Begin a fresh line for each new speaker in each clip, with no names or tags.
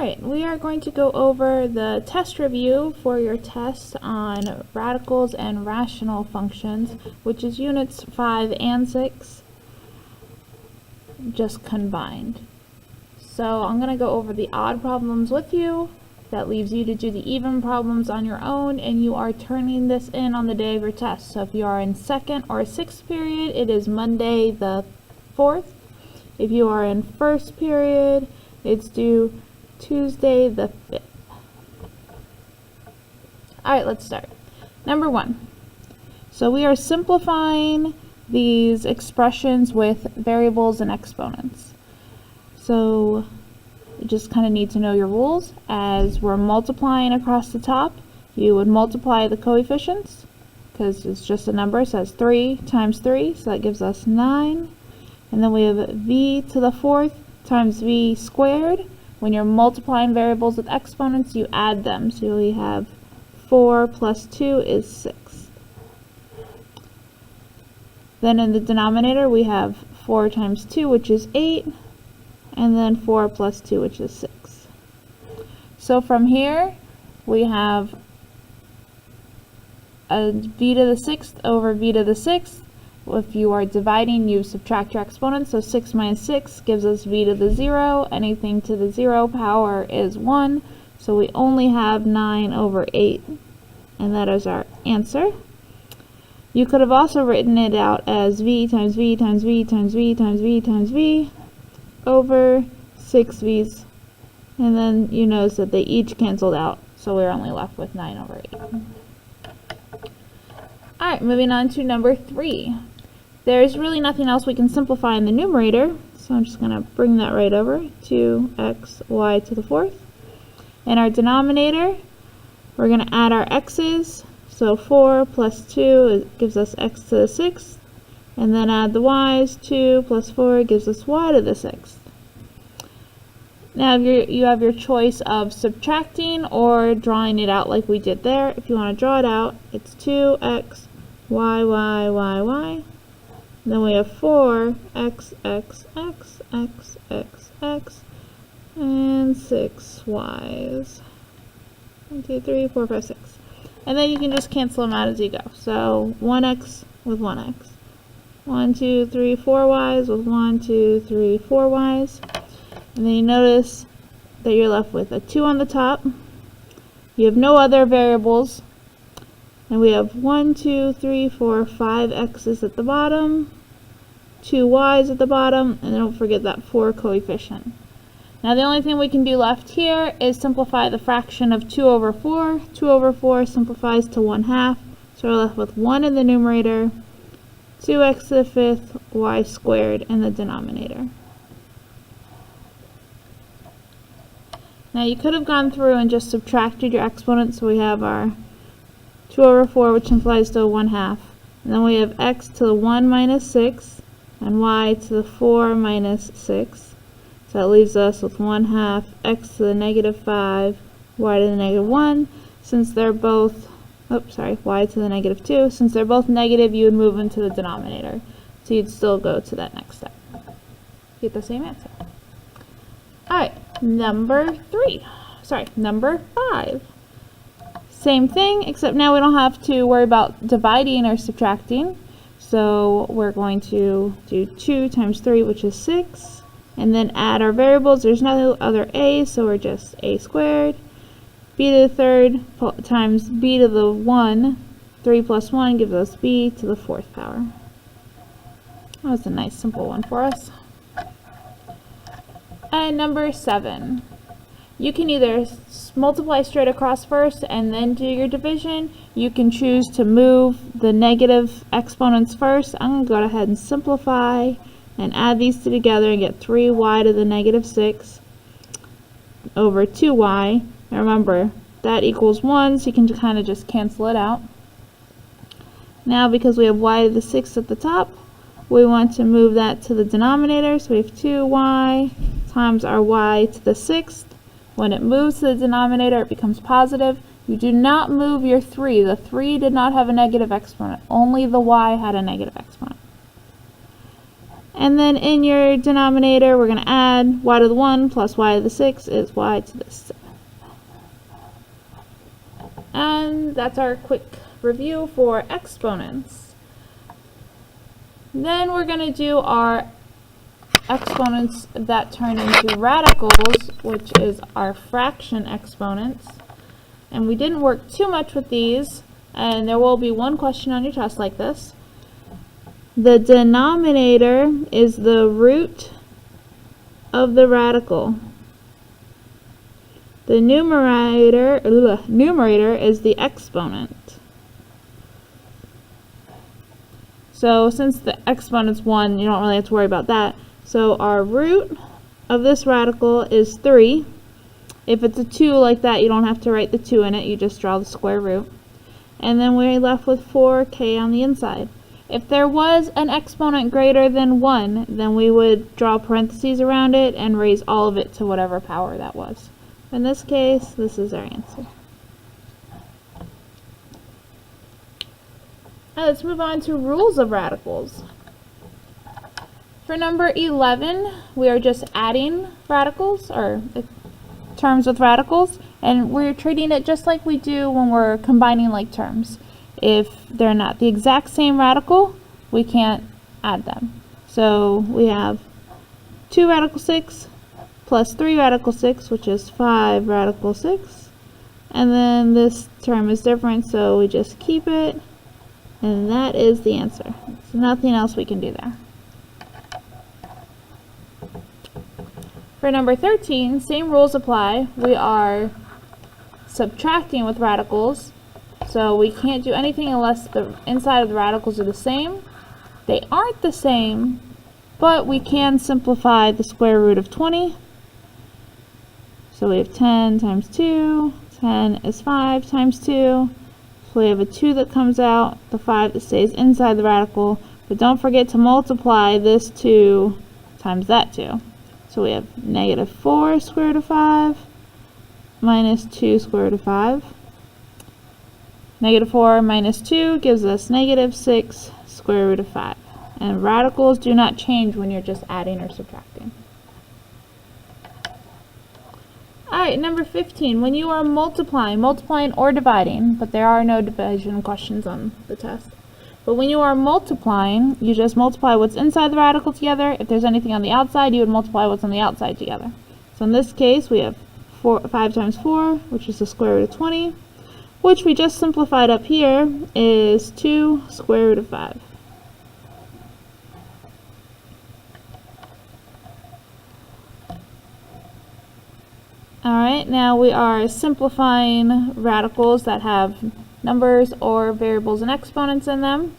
Alright, we are going to go over the test review for your test on radicals and rational functions, which is units 5 and 6, just combined. So I'm going to go over the odd problems with you. That leaves you to do the even problems on your own, and you are turning this in on the day of your test. So if you are in 2nd or 6th period, it is Monday the 4th. If you are in 1st period, it's due Tuesday the 5th. Alright, let's start. Number 1. So we are simplifying these expressions with variables and exponents. So you just kind of need to know your rules. As we're multiplying across the top, you would multiply the coefficients, because it's just a number. So it's 3 times 3, so that gives us 9. And then we have v to the 4th times v squared. When you're multiplying variables with exponents, you add them. So we have 4 plus 2 is 6. Then in the denominator, we have 4 times 2, which is 8. And then 4 plus 2, which is 6. So from here, we have a v to the 6th over v to the 6th. If you are dividing, you subtract your exponents. So 6 minus 6 gives us v to the 0. Anything to the 0 power is 1. So we only have 9 over 8. And that is our answer. You could have also written it out as v times v times v times v times v times v over 6 v's, and then you notice that they each canceled out, so we're only left with 9 over 8. Alright, moving on to number 3. There's really nothing else we can simplify in the numerator, so I'm just going to bring that right over, 2xy to the 4th. In our denominator, we're going to add our x's, so 4 plus 2 gives us x to the 6th. And then add the y's. 2 plus 4 gives us y to the 6th. Now you have your choice of subtracting or drawing it out like we did there. If you want to draw it out, it's 2x, y, y, y, y. And then we have 4x, x, x, x, x, x, and 6 y's. 1, 2, 3, 4, 5, 6. And then you can just cancel them out as you go. So 1x with 1x. 1, 2, 3, 4 y's with 1, 2, 3, 4 y's. And then you notice that you're left with a 2 on the top. You have no other variables. And we have 1, 2, 3, 4, 5 x's at the bottom, 2 y's at the bottom, and don't forget that 4 coefficient. Now the only thing we can do left here is simplify the fraction of 2 over 4. 2 over 4 simplifies to 1/2. So we're left with 1 in the numerator, 2x to the 5th, y squared in the denominator. Now you could have gone through and just subtracted your exponents, so we have our 2 over 4, which implies to 1/2. And then we have x to the 1 minus 6, and y to the 4 minus 6. So that leaves us with 1/2 x to the negative 5, y to the negative 1. Since they're both y to the negative 2. Since they're both negative, you would move into the denominator. So you'd still go to that next step. Get the same answer. Alright, number 5. Same thing, except now we don't have to worry about dividing or subtracting. So we're going to do 2 times 3, which is 6. And then add our variables. There's no other a, so we're just a squared. B to the 3rd times b to the 1, 3 plus 1 gives us b to the 4th power. That was a nice simple one for us. And number 7. You can either multiply straight across first and then do your division. You can choose to move the negative exponents first. I'm going to go ahead and simplify and add these two together and get 3y to the negative 6 over 2y. Now remember, that equals 1, so you can kind of just cancel it out. Now, because we have y to the 6th at the top, we want to move that to the denominator. So we have 2y times our y to the 6th. When it moves to the denominator, it becomes positive. You do not move your 3. The 3 did not have a negative exponent. Only the y had a negative exponent. And then in your denominator, we're going to add y to the 1 plus y to the 6 is y to the 7. And that's our quick review for exponents. Then we're going to do our exponents that turn into radicals, which is our fraction exponents. And we didn't work too much with these, and there will be one question on your test like this. The denominator is the root of the radical. The numerator is the exponent. So since the exponent's 1, you don't really have to worry about that. So our root of this radical is 3. If it's a 2 like that, you don't have to write the 2 in it, you just draw the square root. And then we're left with 4k on the inside. If there was an exponent greater than 1, then we would draw parentheses around it and raise all of it to whatever power that was. In this case, this is our answer. Now let's move on to rules of radicals. For number 11, we are just adding radicals, or terms with radicals, and we're treating it just like we do when we're combining like terms. If they're not the exact same radical, we can't add them. So we have 2 radical 6 plus 3 radical 6, which is 5 radical 6. And then this term is different, so we just keep it, and that is the answer. There's nothing else we can do there. For number 13, same rules apply. We are subtracting with radicals. So we can't do anything unless the inside of the radicals are the same. They aren't the same, but we can simplify the square root of 20. So we have 10 times 2. 10 is 5 times 2. So we have a 2 that comes out, the 5 that stays inside the radical. But don't forget to multiply this 2 times that 2. So we have negative 4 square root of 5 minus 2 square root of 5. Negative 4 minus 2 gives us negative 6 square root of 5. And radicals do not change when you're just adding or subtracting. Alright, number 15. When you are multiplying or dividing, but there are no division questions on the test. But when you are multiplying, you just multiply what's inside the radical together. If there's anything on the outside, you would multiply what's on the outside together. So in this case, we have 5 times 4, which is the square root of 20. Which we just simplified up here is 2 square root of 5. Alright, now we are simplifying radicals that have numbers or variables and exponents in them.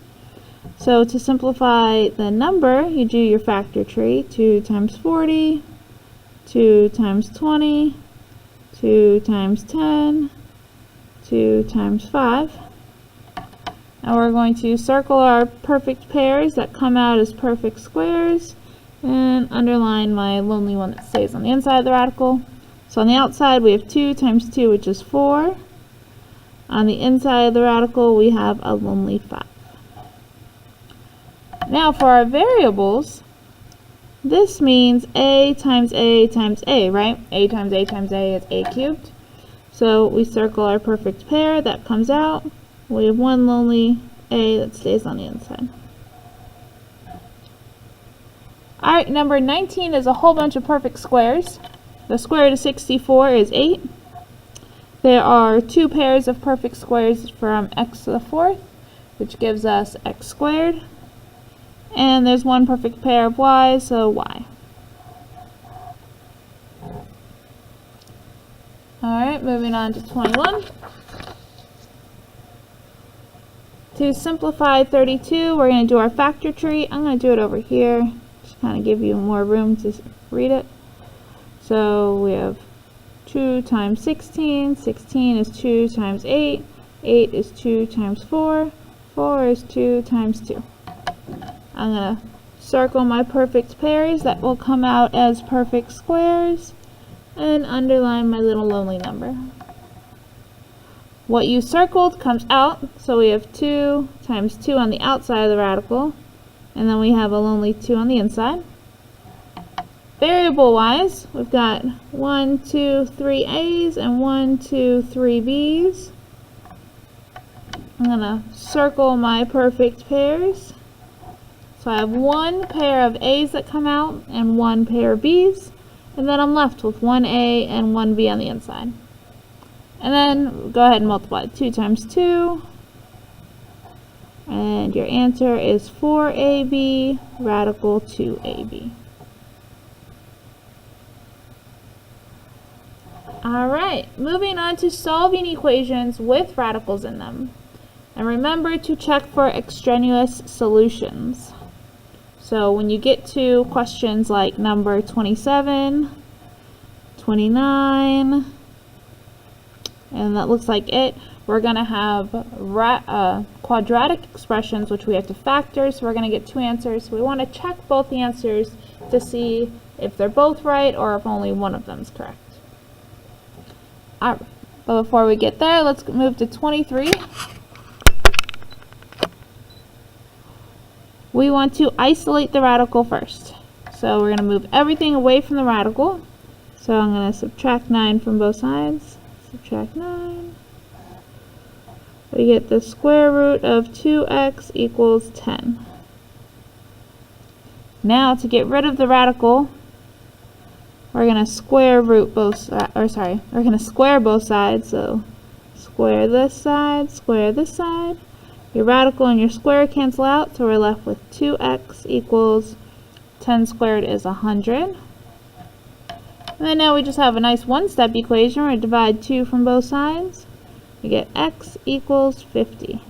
So to simplify the number, you do your factor tree. 2 times 40, 2 times 20, 2 times 10, 2 times 5. Now we're going to circle our perfect pairs that come out as perfect squares and underline my lonely one that stays on the inside of the radical. So on the outside we have 2 times 2, which is 4. On the inside of the radical we have a lonely 5. Now for our variables, this means a times a times a, right? A times a times a is a cubed. So we circle our perfect pair, that comes out. We have one lonely a that stays on the inside. Alright, number 19 is a whole bunch of perfect squares. The square root of 64 is 8. There are 2 pairs of perfect squares from x to the 4th, which gives us x squared. And there's one perfect pair of y, so y. Alright, moving on to 21. To simplify 32, we're going to do our factor tree. I'm going to do it over here, just kind of give you more room to read it. So we have 2 times 16. 16 is 2 times 8. 8 is 2 times 4. 4 is 2 times 2. I'm going to circle my perfect pairs that will come out as perfect squares and underline my little lonely number. What you circled comes out, so we have 2 times 2 on the outside of the radical, and then we have a lonely 2 on the inside. Variable wise, we've got 1, 2, 3 A's and 1, 2, 3 B's. I'm going to circle my perfect pairs. So I have one pair of A's that come out and one pair of B's, and then I'm left with one A and one B on the inside. And then go ahead and multiply 2 times 2, and your answer is 4AB radical 2AB. Alright, moving on to solving equations with radicals in them. And remember to check for extraneous solutions. So when you get to questions like number 27, 29, and that looks like it, we're going to have quadratic expressions which we have to factor, so we're going to get 2 answers. So we want to check both the answers to see if they're both right or if only one of them is correct. Alright, but before we get there, let's move to 23. We want to isolate the radical first. So we're going to move everything away from the radical. So I'm going to subtract 9 from both sides. Subtract 9. We get the square root of 2x equals 10. Now to get rid of the radical, we're going to square root both we're going to square both sides. So square this side, square this side. Your radical and your square cancel out, so we're left with 2x equals 10 squared is 100. And then now we just have a nice one-step equation where we divide 2 from both sides. We get x equals 50.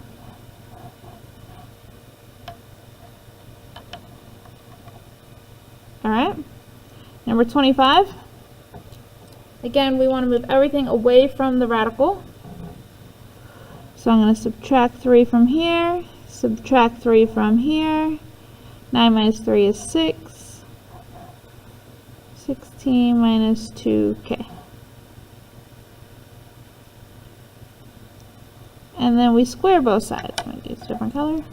Alright, number 25. Again, we want to move everything away from the radical. So I'm going to subtract 3 from here, subtract 3 from here. 9 minus 3 is 6. 16 minus 2k. And then we square both sides. I'm going to use a different color.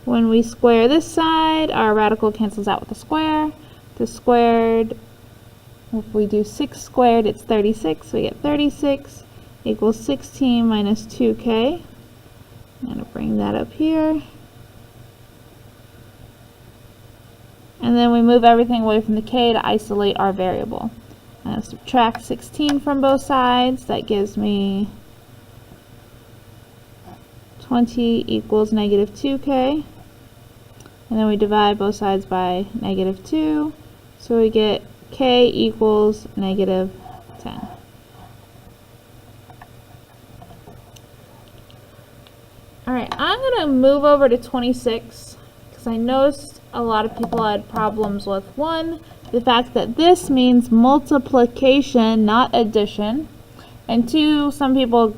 When we square this side, our radical cancels out with the square. The squared, if we do 6 squared, it's 36. So we get 36 equals 16 minus 2k. I'm going to bring that up here. And then we move everything away from the k to isolate our variable. I'm going to subtract 16 from both sides. That gives me 20 equals negative 2k. And then we divide both sides by negative 2. So we get k equals negative 10. Alright, I'm going to move over to 26 because I noticed a lot of people had problems with, one, the fact that this means multiplication, not addition, and two, some people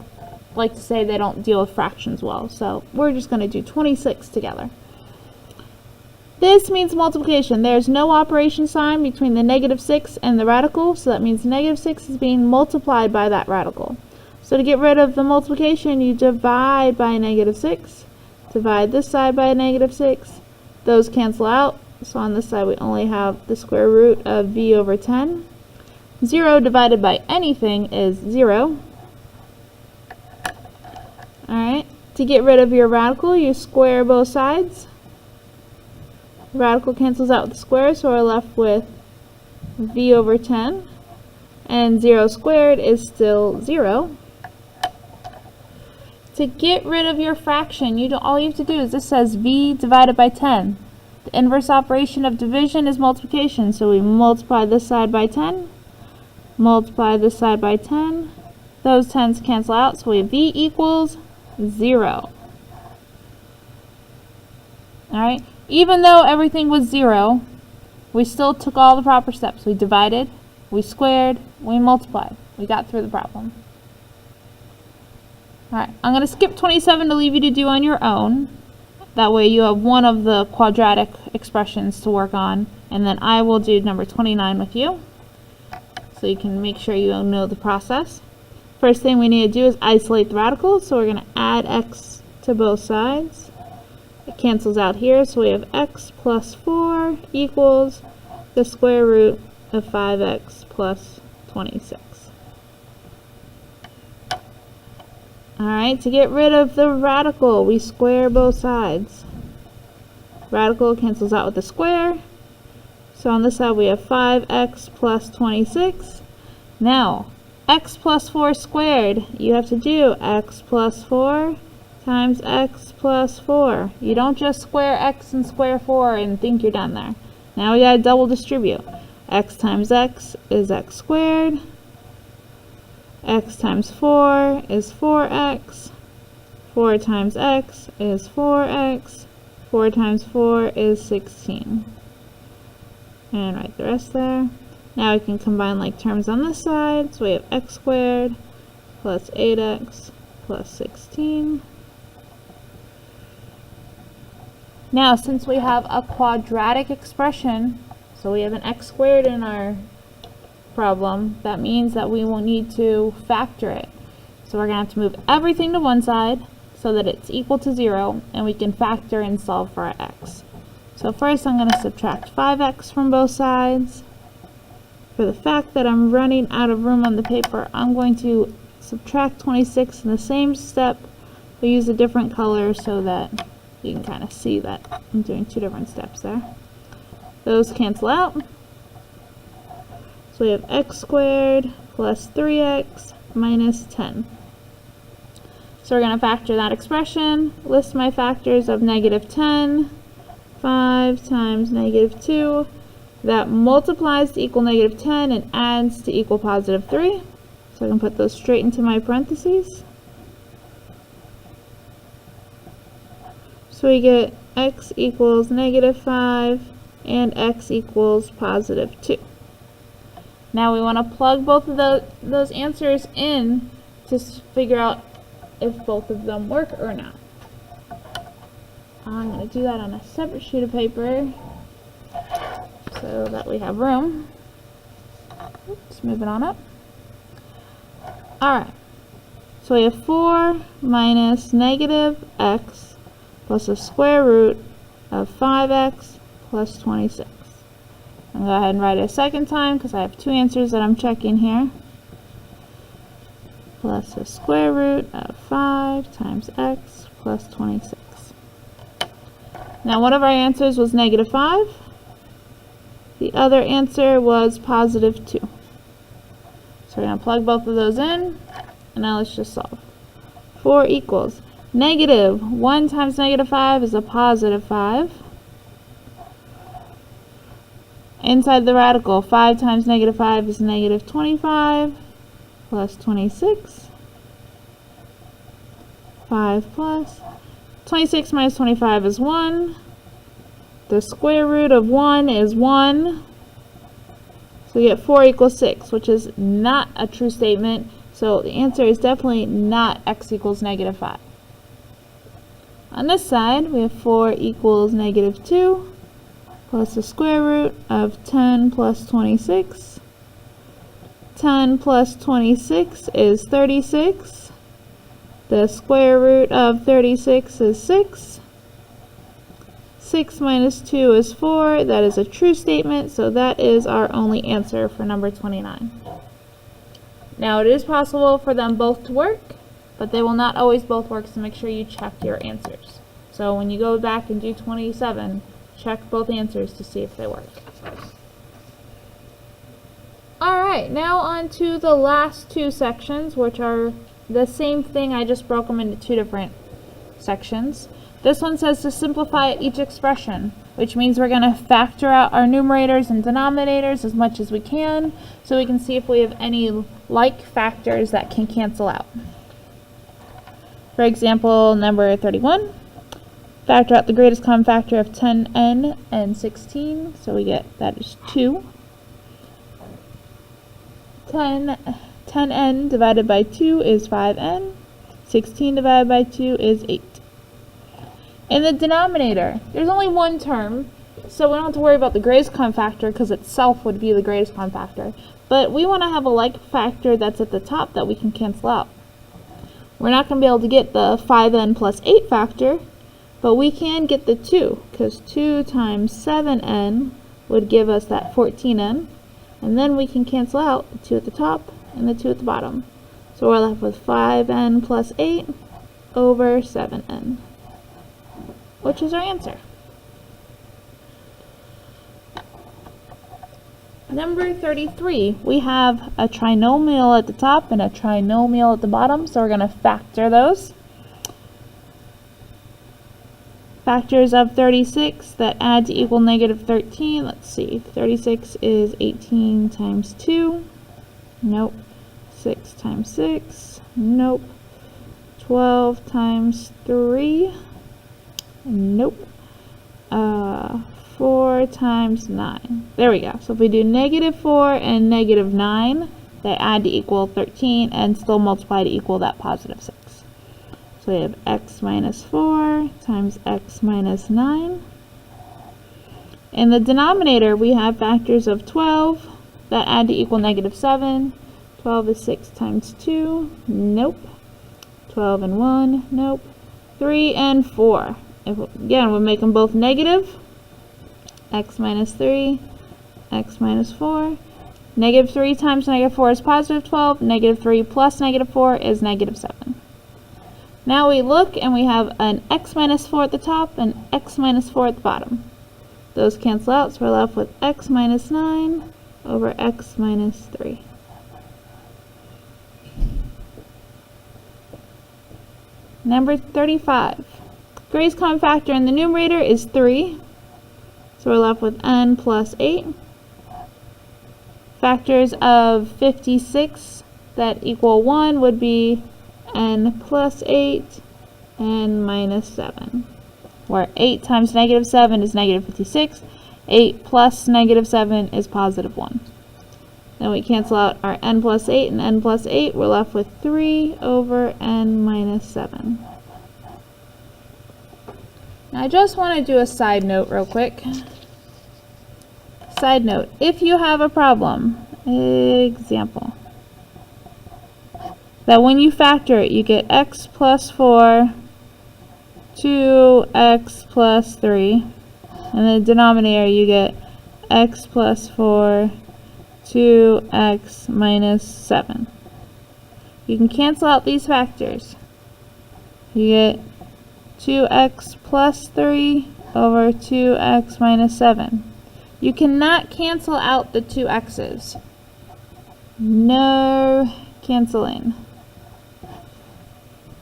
like to say they don't deal with fractions well, so we're just going to do 26 together. This means multiplication. There's no operation sign between the negative 6 and the radical, so that means negative 6 is being multiplied by that radical. So to get rid of the multiplication, you divide by negative 6, divide this side by negative 6, those cancel out, so on this side we only have the square root of v over 10. 0 divided by anything is 0. Alright, to get rid of your radical, you square both sides. Radical cancels out with the square, so we're left with v over 10. And 0 squared is still 0. To get rid of your fraction, all you have to do is, this says v divided by 10. The inverse operation of division is multiplication, so we multiply this side by 10, multiply this side by 10. Those 10s cancel out, so we have v equals 0. Alright, even though everything was 0, we still took all the proper steps. We divided, we squared, we multiplied. We got through the problem. Alright, I'm going to skip 27 to leave you to do on your own. That way you have one of the quadratic expressions to work on, and then I will do number 29 with you, so you can make sure you know the process. First thing we need to do is isolate the radicals, so we're going to add x to both sides. It cancels out here, so we have x plus 4 equals the square root of 5x plus 26. Alright, to get rid of the radical, we square both sides. Radical cancels out with the square. So on this side we have 5x plus 26. Now, x plus 4 squared, you have to do x plus 4 times x plus 4. You don't just square x and square 4 and think you're done there. Now we gotta double distribute. X times x is x squared. X times 4 is 4x. 4 times x is 4x. 4 times 4 is 16. And write the rest there. Now we can combine like terms on this side. So we have x squared plus 8x plus 16. Now, since we have a quadratic expression, so we have an x squared in our problem, that means that we will need to factor it. So we're going to have to move everything to one side so that it's equal to 0, and we can factor and solve for our x. So first I'm going to subtract 5x from both sides. For the fact that I'm running out of room on the paper, I'm going to subtract 26 in the same step, but use a different color so that you can kind of see that I'm doing two different steps there. Those cancel out. So we have x squared plus 3x minus 10. So we're going to factor that expression. List my factors of negative 10. 5 times negative 2. That multiplies to equal negative 10 and adds to equal positive 3. So I can put those straight into my parentheses. So we get x equals negative 5 and x equals positive 2. Now we want to plug both of those answers in to figure out if both of them work or not. I'm going to do that on a separate sheet of paper so that we have room. Oops, moving on up. Alright, so we have 4 minus negative x plus the square root of 5x plus 26. I'm going to go ahead and write it a second time because I have two answers that I'm checking here. Plus the square root of 5 times x plus 26. Now one of our answers was negative 5. The other answer was positive 2. So we're going to plug both of those in, and now let's just solve. 4 equals negative 1 times negative 5 is a positive 5. Inside the radical, 5 times negative 5 is negative 25 plus 26. 5 plus 26 minus 25 is 1. The square root of 1 is 1. So we get 4 equals 6, which is not a true statement. So the answer is definitely not x equals negative 5. On this side, we have 4 equals negative 2 plus the square root of 10 plus 26. 10 plus 26 is 36. The square root of 36 is 6. 6 minus 2 is 4. That is a true statement, so that is our only answer for number 29. Now, it is possible for them both to work, but they will not always both work, so make sure you check your answers. So when you go back and do 27, check both answers to see if they work. Alright, now on to the last two sections, which are the same thing. I just broke them into two different sections. This one says to simplify each expression, which means we're going to factor out our numerators and denominators as much as we can, so we can see if we have any like factors that can cancel out. For example, number 31. Factor out the greatest common factor of 10n and 16, so we get that is 2. 10n divided by 2 is 5n. 16 divided by 2 is 8. In the denominator, there's only one term, so we don't have to worry about the greatest common factor because itself would be the greatest common factor. But we want to have a like factor that's at the top that we can cancel out. We're not going to be able to get the 5n plus 8 factor, But we can get the 2, because 2 times 7n would give us that 14n. And then we can cancel out the 2 at the top and the 2 at the bottom. So we're left with 5n plus 8 over 7n, which is our answer. Number 33, we have a trinomial at the top and a trinomial at the bottom, so we're going to factor those. Factors of 36 that add to equal negative 13. Let's see, 36 is 18 times 2. Nope. 6 times 6. Nope. 12 times 3. Nope. 4 times 9. There we go. So if we do negative 4 and negative 9, they add to equal 13 and still multiply to equal that positive 6. So we have x minus 4 times x minus 9. In the denominator, we have factors of 12 that add to equal negative 7. 12 is 6 times 2. Nope. 12 and 1. Nope. 3 and 4. Again, we'll make them both negative. X minus 3, x minus 4. Negative 3 times negative 4 is positive 12. Negative 3 plus negative 4 is negative 7. Now we look and we have an x minus 4 at the top and x minus 4 at the bottom. Those cancel out, so we're left with x minus 9 over x minus 3. Number 35. Greatest common factor in the numerator is 3. So we're left with n plus 8. Factors of 56 that equal 1 would be n plus 8 and minus 7. Where 8 times negative 7 is negative 56. 8 plus negative 7 is positive 1. Then we cancel out our n plus 8 and n plus 8. We're left with 3 over n minus 7. Now I just want to do a side note real quick. Side note, if you have a problem, example, that when you factor it, you get x plus 4, 2x plus 3, and the denominator you get x plus 4, 2x minus 7. You can cancel out these factors. You get 2x plus 3 over 2x minus 7. You cannot cancel out the two x's. No canceling.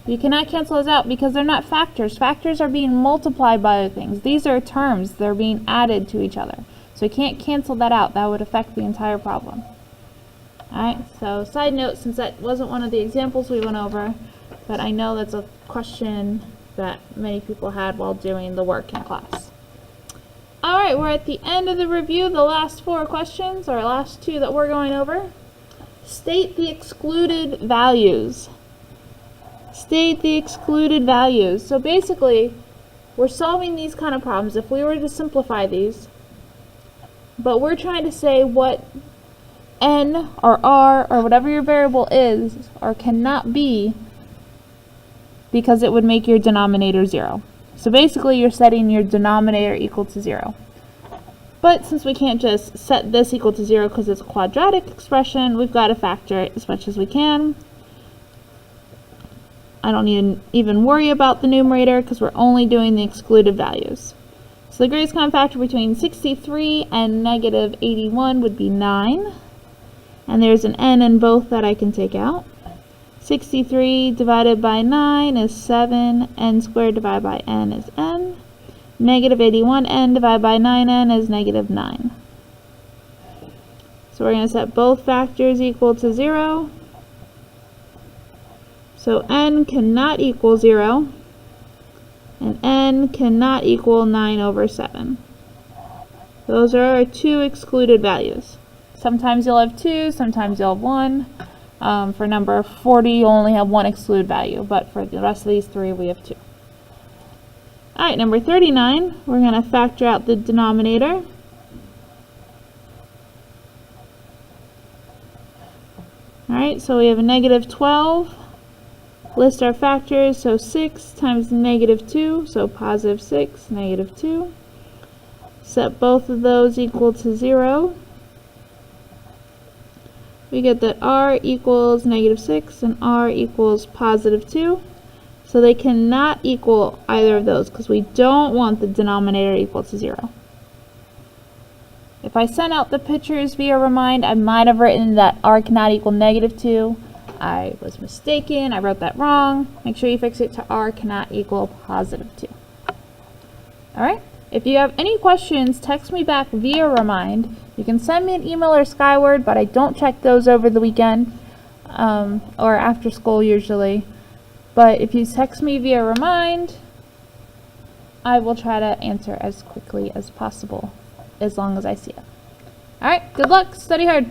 You cannot cancel those out because they're not factors. Factors are being multiplied by other things. These are terms. They're being added to each other. So you can't cancel that out. That would affect the entire problem. Alright, so side note, since that wasn't one of the examples we went over, but I know that's a question that many people had while doing the work in class. Alright, we're at the end of the review. The last 4 questions, or last 2 that we're going over. State the excluded values. State the excluded values. So basically, we're solving these kind of problems. If we were to simplify these, but we're trying to say what n or r or whatever your variable is or cannot be because it would make your denominator 0. So basically you're setting your denominator equal to 0. But since we can't just set this equal to 0 because it's a quadratic expression, we've got to factor it as much as we can. I don't even worry about the numerator because we're only doing the excluded values. So the greatest common factor between 63 and negative 81 would be 9. And there's an n in both that I can take out. 63 divided by 9 is 7. N squared divided by n is n. Negative 81, n divided by 9n is negative 9. So we're going to set both factors equal to 0. So n cannot equal 0. And n cannot equal 9 over 7. Those are our 2 excluded values. Sometimes you'll have 2, sometimes you'll have 1. For number 40, you only have 1 excluded value, but for the rest of these 3, we have 2. Alright, number 39, we're going to factor out the denominator. Alright, so we have a negative 12 list our factors, so 6 times negative 2, so positive 6, negative 2. Set both of those equal to 0. We get that r equals negative 6 and r equals positive 2. So they cannot equal either of those because we don't want the denominator equal to 0. If I sent out the pictures via Remind, I might have written that r cannot equal negative 2. I was mistaken. I wrote that wrong. Make sure you fix it to r cannot equal positive 2. Alright? If you have any questions, text me back via Remind. You can send me an email or Skyward, but I don't check those over the weekend or after school usually. But if you text me via Remind, I will try to answer as quickly as possible, as long as I see it. Alright, good luck, study hard.